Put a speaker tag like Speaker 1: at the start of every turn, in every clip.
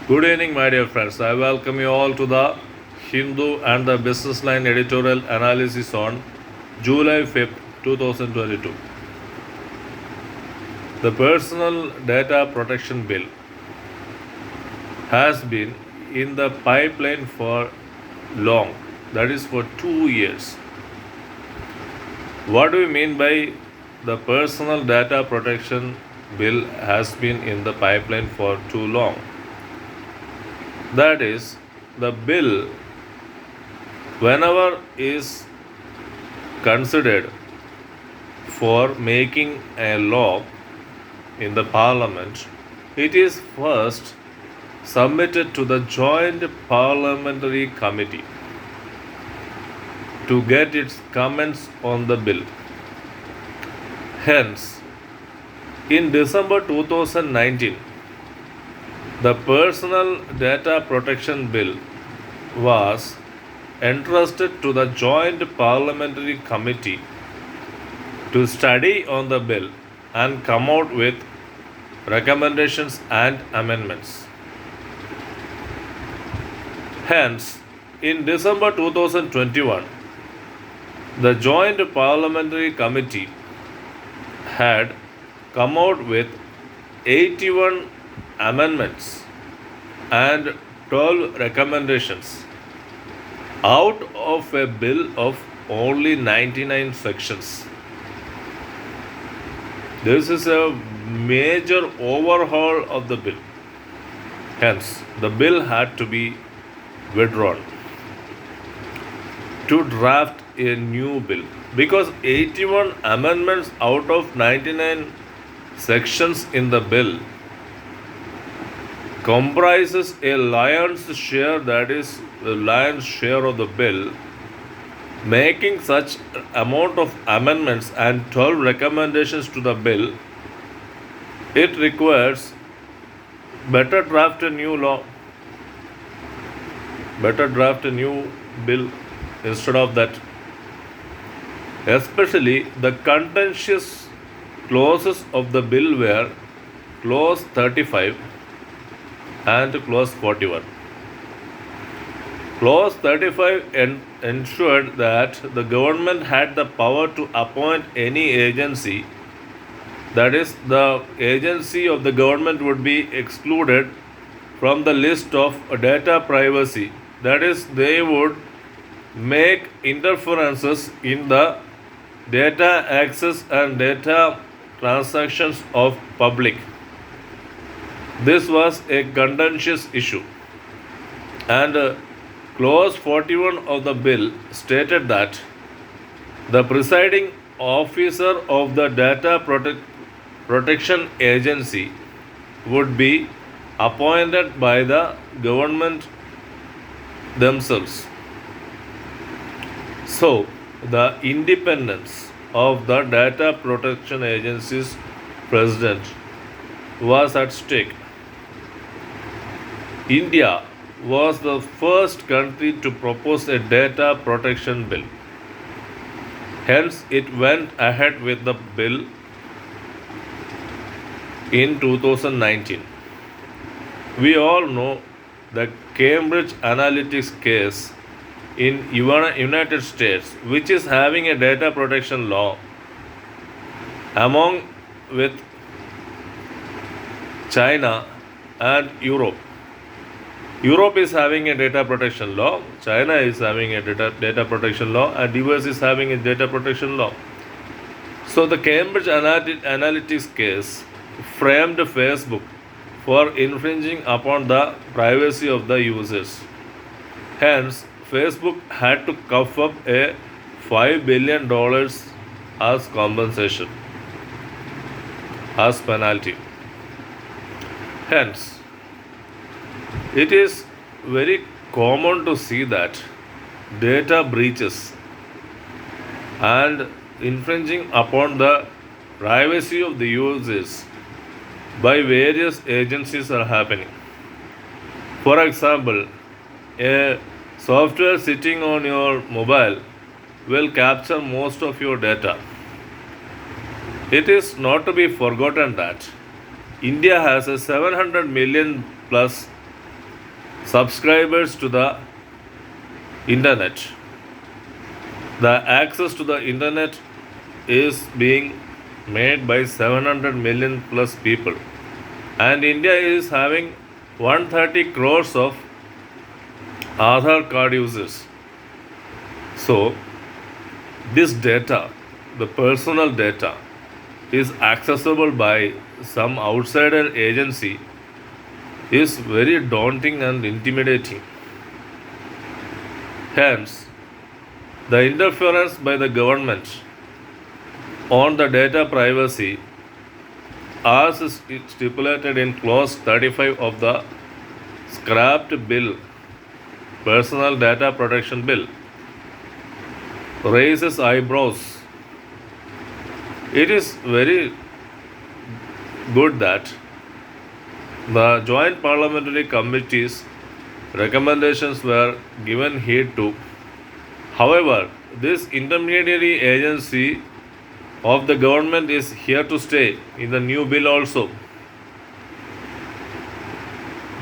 Speaker 1: Good evening, my dear friends. I welcome you all to the Hindu and the Businessline editorial analysis on July 5th, 2022. The Personal Data Protection Bill has been in the pipeline for long, that is, for 2 years. What do we mean by the Personal Data Protection Bill has been in the pipeline for too long? That is, the bill, whenever is considered for making a law in the parliament, it is first submitted to the joint parliamentary committee to get its comments on the bill. Hence, in December 2019, the Personal Data Protection Bill was entrusted to the Joint Parliamentary Committee to study on the bill and come out with recommendations and amendments. Hence, in December 2021, the Joint Parliamentary Committee had come out with 81 amendments and 12 recommendations out of a bill of only 99 sections. This is a major overhaul of the bill. Hence, the bill had to be withdrawn to draft a new bill because 81 amendments out of 99 sections in the bill comprises a lion's share, that is the lion's share of the bill. Making such amount of amendments and 12 recommendations to the bill, it requires better draft a new law, better draft a new bill instead of that. Especially the contentious clauses of the bill were clause 35 and clause 41. Clause 35 ensured that the government had the power to appoint any agency, that is, the agency of the government would be excluded from the list of data privacy, that is, they would make interferences in the data access and data transactions of public. This was a contentious issue, and clause 41 of the bill stated that the presiding officer of the data protection agency would be appointed by the government themselves. So, the independence of the data protection agency's president was at stake. India was the first country to propose a data protection bill. Hence, it went ahead with the bill in 2019. We all know the Cambridge Analytics case in United States, which is having a data protection law among with China and Europe. Europe is having a data protection law, China is having a data protection law, and US is having a data protection law. So the Cambridge Analytics case framed Facebook for infringing upon the privacy of the users. Hence, Facebook had to cough up a $5 billion as compensation, as penalty. Hence, it is very common to see that data breaches and infringing upon the privacy of the users by various agencies are happening. For example, a software sitting on your mobile will capture most of your data. It is not to be forgotten that India has a 700 million plus subscribers to the internet. The access to the internet is being made by 700 million plus people, and India is having 130 crores of Aadhaar card users. So, this data, the personal data, is accessible by some outsider agency is very daunting and intimidating. Hence, the interference by the government on the data privacy, as is stipulated in clause 35 of the scrapped bill, Personal Data Protection Bill, raises eyebrows. It is very good that the Joint Parliamentary Committee's recommendations were given heed to. However, this intermediary agency of the government is here to stay in the new bill also.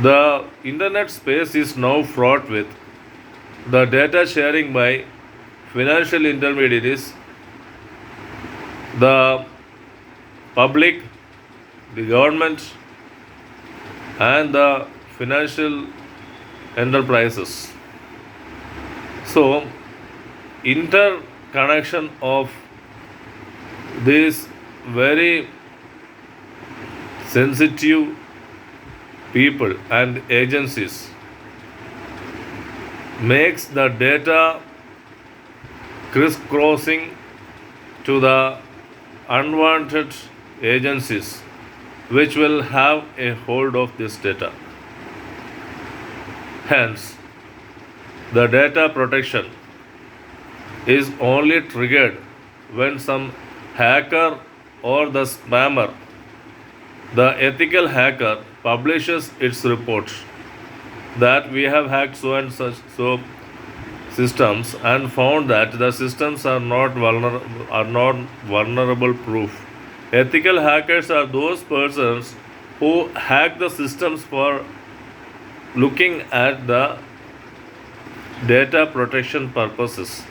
Speaker 1: The internet space is now fraught with the data sharing by financial intermediaries, the public, the government, and the financial enterprises. So, interconnection of these very sensitive people and agencies makes the data crisscrossing to the unwanted agencies which will have a hold of this data. Hence, the data protection is only triggered when some hacker or the spammer, the ethical hacker, publishes its report that we have hacked so and such so systems and found that the systems are not vulnerable proof. Ethical hackers are those persons who hack the systems for looking at the data protection purposes.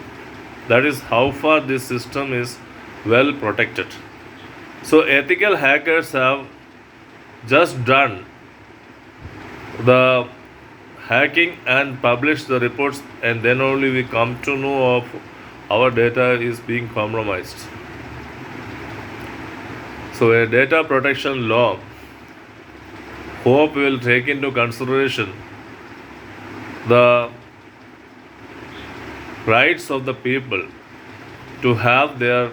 Speaker 1: That is how far this system is well protected. So, ethical hackers have just done the hacking and published the reports, and then only we come to know of our data is being compromised. So, a data protection law hope will take into consideration the rights of the people to have their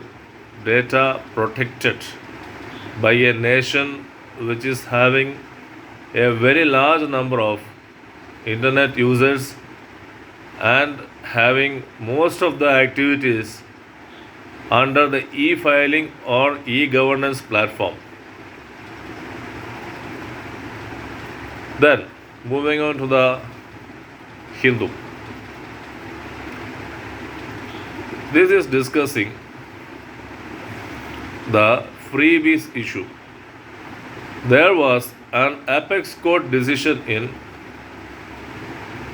Speaker 1: data protected by a nation which is having a very large number of internet users and having most of the activities under the e-filing or e-governance platform. Then, moving on to the Hindu. This is discussing the freebies issue. There was an apex court decision in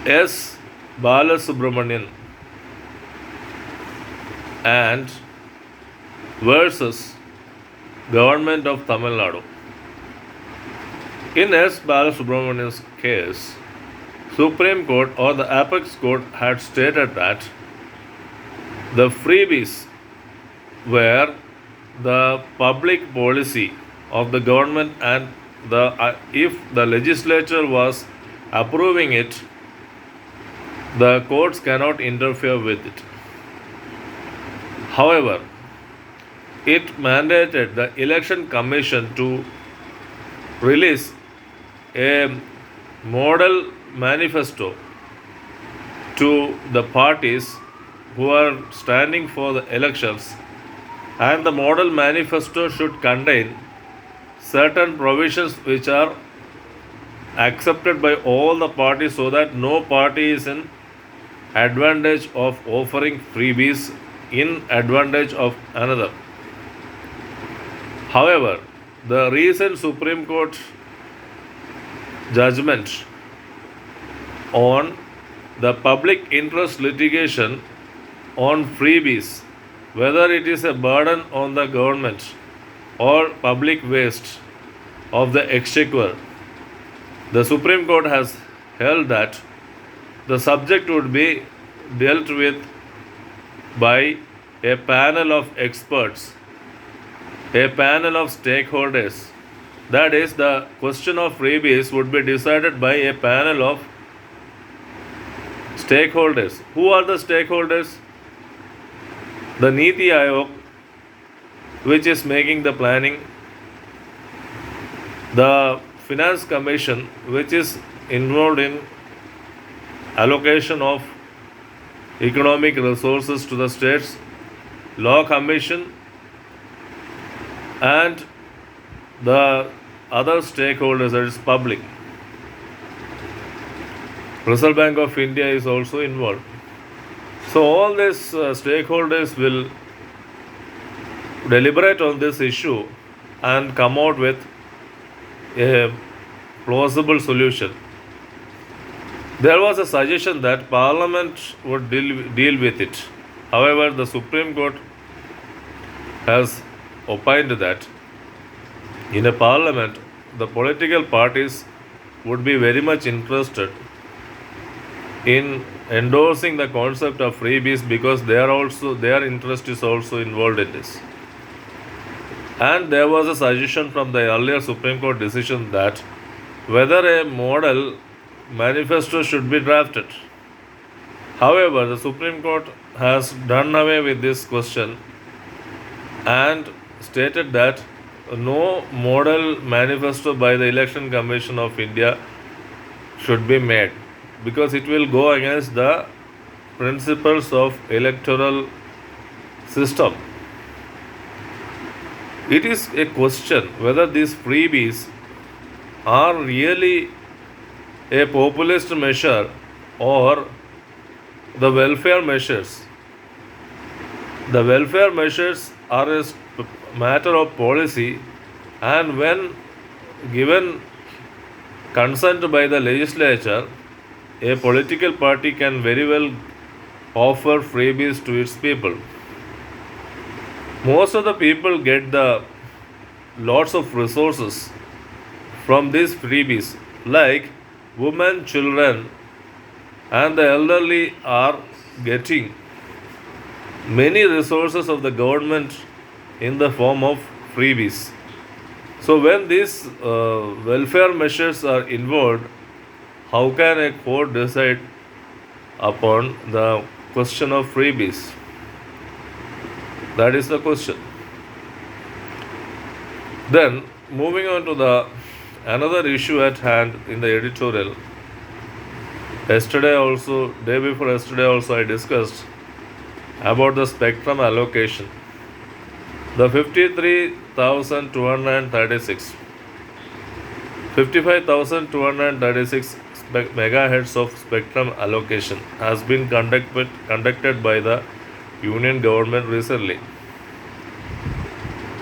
Speaker 1: S. Balasubramanian and versus Government of Tamil Nadu. In S. Balasubramanian's case, Supreme Court or the apex court had stated that the freebies were the public policy of the government, and if the legislature was approving it, the courts cannot interfere with it. However, it mandated the election commission to release a model manifesto to the parties who are standing for the elections, and the model manifesto should contain certain provisions which are accepted by all the parties, so that no party is in advantage of offering freebies in advantage of another. However, the recent Supreme Court judgment on the public interest litigation on freebies, whether it is a burden on the government or public waste of the exchequer. The Supreme Court has held that the subject would be dealt with by a panel of experts, a panel of stakeholders. That is, the question of freebies would be decided by a panel of stakeholders. Who are the stakeholders? The Niti Aayog, which is making the planning, the Finance Commission, which is involved in allocation of economic resources to the states, Law Commission, and the other stakeholders, that is public. Reserve Bank of India is also involved. So all these stakeholders will deliberate on this issue and come out with a plausible solution. There was a suggestion that Parliament would deal with it. However, the Supreme Court has opined that in a Parliament, the political parties would be very much interested in endorsing the concept of freebies because their interest is also involved in this. And there was a suggestion from the earlier Supreme Court decision that whether a model manifesto should be drafted. However, the Supreme Court has done away with this question and stated that no model manifesto by the Election Commission of India should be made because it will go against the principles of electoral system. It is a question whether these freebies are really a populist measure or the welfare measures. The welfare measures are a matter of policy, and when given consent by the legislature, a political party can very well offer freebies to its people. Most of the people get the lots of resources from these freebies, like women, children, and the elderly are getting many resources of the government in the form of freebies. So when these welfare measures are involved, how can a court decide upon the question of freebies? That is the question. Then moving on to the another issue at hand in the editorial. Day before yesterday also I discussed about the spectrum allocation. The 55,236 megahertz of spectrum allocation has been conducted by the Union government recently.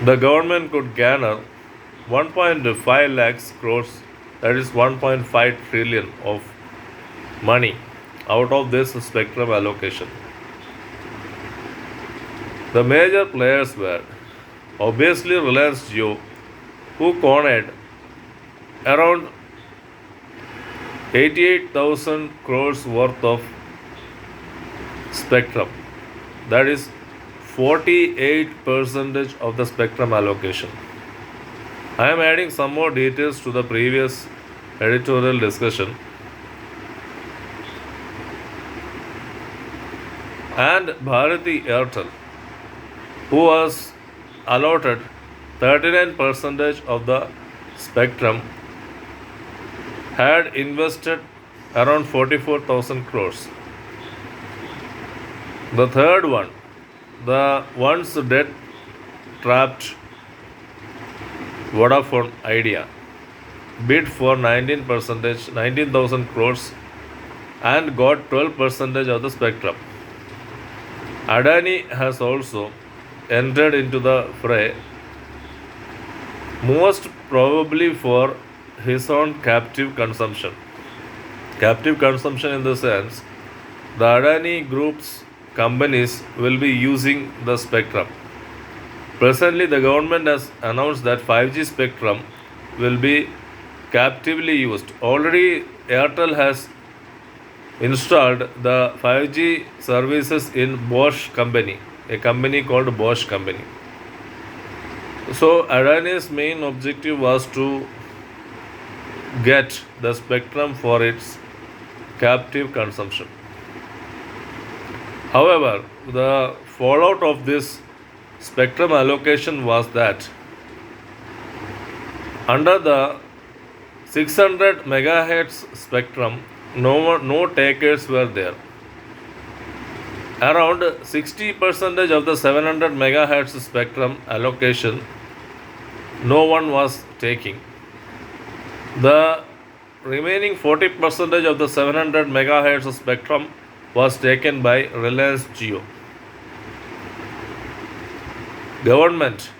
Speaker 1: The government could garner 1.5 lakhs crores, that is 1.5 trillion of money out of this spectrum allocation. The major players were obviously Reliance Jio, who cornered around 88,000 crores worth of spectrum, that is 48% of the spectrum allocation. I am adding some more details to the previous editorial discussion. And Bharati Airtel, who was allotted 39% of the spectrum, had invested around 44,000 crores. The third one, the once debt trapped Vodafone Idea, bid for 19,000 crores and got 12% of the spectrum. Adani has also entered into the fray, most probably for his own captive consumption. Captive consumption in the sense the Adani Group's companies will be using the spectrum. Presently, the government has announced that 5G spectrum will be captively used. Already, Airtel has installed the 5G services in Bosch company, a company called Bosch company. So, Adani's main objective was to get the spectrum for its captive consumption. However, the fallout of this spectrum allocation was that under the 600 megahertz spectrum, no takers were there. Around 60% of the 700 megahertz spectrum allocation, no one was taking. The remaining 40% of the 700 megahertz spectrum was taken by Reliance Jio. Government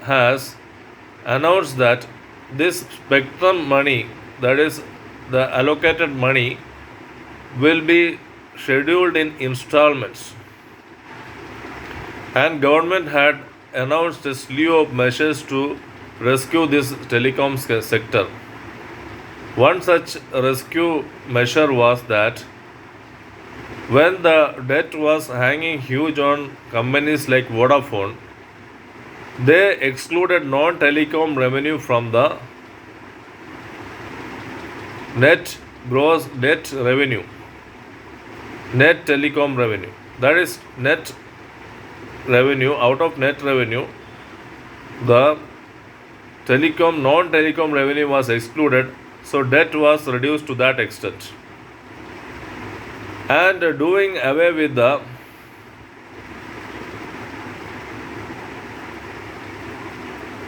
Speaker 1: has announced that this spectrum money, that is the allocated money, will be scheduled in installments, and government had announced a slew of measures to rescue this telecom sector. One such rescue measure was that when the debt was hanging huge on companies like Vodafone, they excluded non-telecom revenue from the net gross debt revenue, net telecom revenue. That is net revenue. Out of net revenue, the non-telecom revenue was excluded, so debt was reduced to that extent. And doing away with the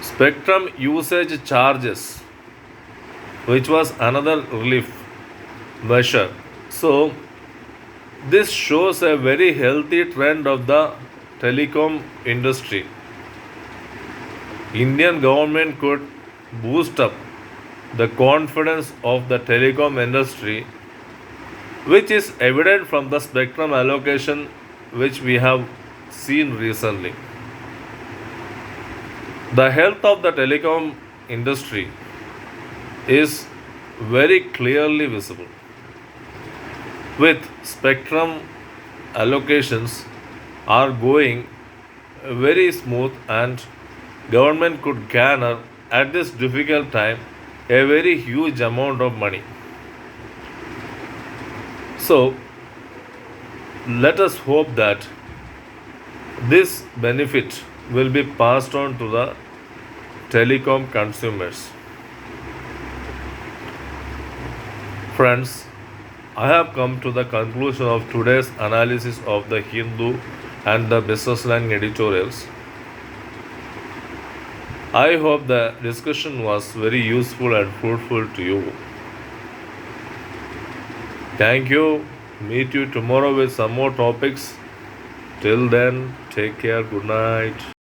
Speaker 1: spectrum usage charges, which was another relief measure. So, this shows a very healthy trend of the telecom industry. Indian government could boost up the confidence of the telecom industry, which is evident from the spectrum allocation which we have seen recently. The health of the telecom industry is very clearly visible. With spectrum allocations are going very smooth, and government could garner at this difficult time a very huge amount of money. So let us hope that this benefit will be passed on to the telecom consumers. Friends, I have come to the conclusion of today's analysis of the Hindu and the Businessline editorials. I hope the discussion was very useful and fruitful to you. Thank you. Meet you tomorrow with some more topics. Till then, take care. Good night.